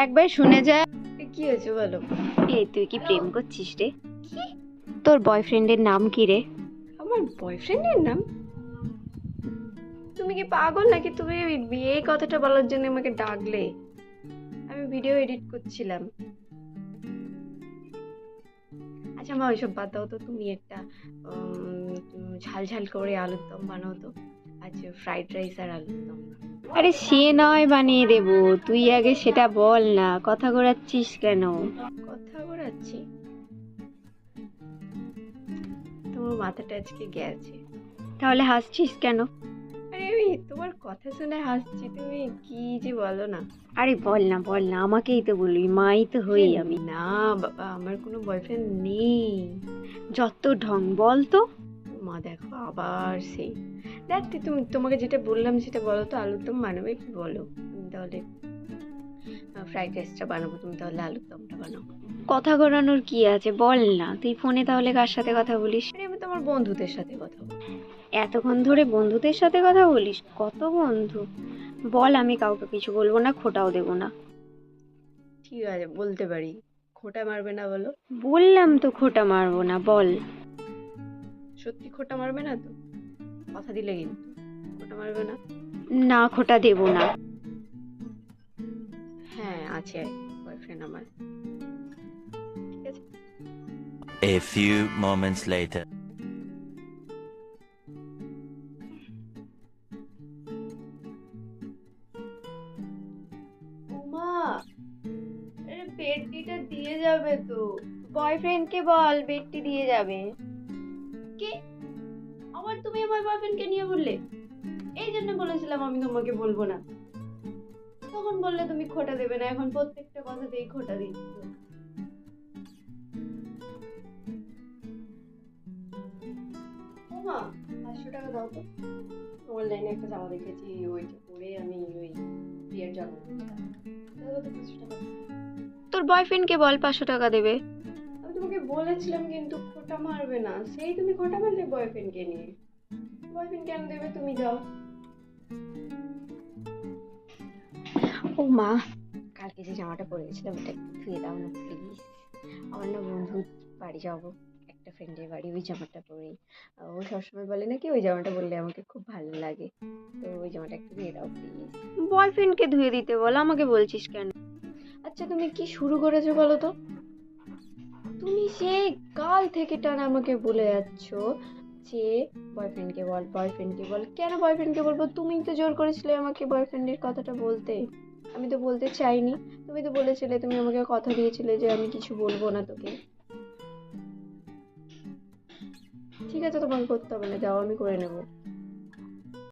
একবার শুনে যা। কি হয়েছে বলো? এই তুই কি প্রেম করছিস রে? কি? তোর বয়ফ্রেন্ডের নাম কি রে? আমার বয়ফ্রেন্ডের নাম? তুমি কি পাগল নাকি? তুমি বিয়ে কথাটা বলার জন্য আমাকে ডাকলে? আমি ভিডিও এডিট করছিলাম। আচ্ছা মা, ওইসব বাদ দাও তো। তুমি একটা ঝাল ঝাল করে আলুর দম বানাও তো। আজ ফ্রাইড রাইস আর আলুর দম। আরে সে নয় বানিয়ে দেবো, তুই আগে সেটা বল না, কথা ঘোরাচ্ছিস কেন? কথা ঘোরাচ্ছি? তোমার মাথাটা আজকে গেছে। তাহলে হাসছিস কেন? আরে আমি তোমার কথা শুনে হাসছি, তুমি কি যে বলো না। আরে বল না বল না, আমাকেই তো বলবি, মাই তো হই আমি। না বাবা, আমার কোনো বয়ফ্রেন্ড নেই। যত ঢং, বল তো। মা দেখো আবার সেই। দেখ তোমাকে যেটা বললাম সেটা বলো তো। আলুর দম বানাবে কি বলো? তুমি তাহলে ফ্রাইড রাইসটা বানাবো, তুমি তাহলে আলুর দমটা বানাও। কথা ঘোরানোর কি আছে, বল না। তুই ফোনে তাহলে কার সাথে কথা বলিস? আরে আমি তোমার বন্ধুদের সাথে কথা বলি। এতক্ষণ ধরে বন্ধুদের সাথে কথা বলিস? কত বন্ধু? বল, আমি কাউকে কিছু বলবো না, খোটাও দেবো না। ঠিক আছে, বলতে পারি। খোঁটা মারবে না বলো? বললাম তো খোটা মারবো না, বল। সত্যি খোঁটা মারবে না তো? কথা দিলে কিন্তু খোঁটা মারবে না। না, খোটা দেবো না। হ্যাঁ, আছে বয়ফ্রেন্ড আমার। ঠিক আছে। A few moments later. ওমা, আরে পেটিটা দিয়ে যাবে তো? বয়ফ্রেন্ডকে বল বেডটি দিয়ে যাবে। কি? আবার তুমি আমার বয়ফ্রেন্ডকে নিয়ে বললে? এই জন্য বলেছিলাম আমি তোমাকে বলবো না। তখন বললে তুমি খোঁটা দেবে না, এখন প্রত্যেকটা কথাতেই খোঁটা দিচ্ছ। ওমা, 500 টাকা দাও তো। অনলাইনে একটা জামা দেখেছি, ওইটা পরে আমি ওই বিয়ের জন্য দাও তো 500 টাকা। তোর বয়ফ্রেন্ডকে বল 500 টাকা দেবে। আমি তোমাকে বলেছিলাম কিন্তু খোঁটা মারবে না। সেই তুমি খোঁটা মারলে বয়ফ্রেন্ডকে নিয়ে। বয়ফ্রেন্ড কেন দেবে? তুমি যাও। ও মা, কালকে যে জামাটা পরে গেছিলাম ওটা একটু ধুয়ে দাও না প্লিজ। আমার না বন্ধু বাড়ি যাবো, একটা ফ্রেন্ডের বাড়ি, ওই জামাটা পরেই। ও সবসময় বলে নাকি ওই জামাটা পরলে আমাকে খুব ভালো লাগে। তো ওই জামাটা একটু ধুয়ে দাও প্লিজ। বয়ফ্রেন্ডকে ধুয়ে দিতে বল, আমাকে বলছিস কেন? আচ্ছা তুমি কি শুরু করেছো বলো তো? তুমি সেই কাল থেকে টানা আমাকে বলে যাচ্ছ যে বয়ফ্রেন্ডকে বল, বয়ফ্রেন্ডকে বল। কেন বয়ফ্রেন্ডকে বলবো? তুমি তো জোর করেছিলে আমাকে বয়ফ্রেন্ডের কথাটা বলতে। আমি তো বলতে চাইনি। তুমি তো বলেছিলে, তুমি আমাকে কথা দিয়েছিলে যে আমি কিছু বলবো না তোকে। ঠিক আছে, তোমাকে করতে হবে না, যাও, আমি করে নেবো।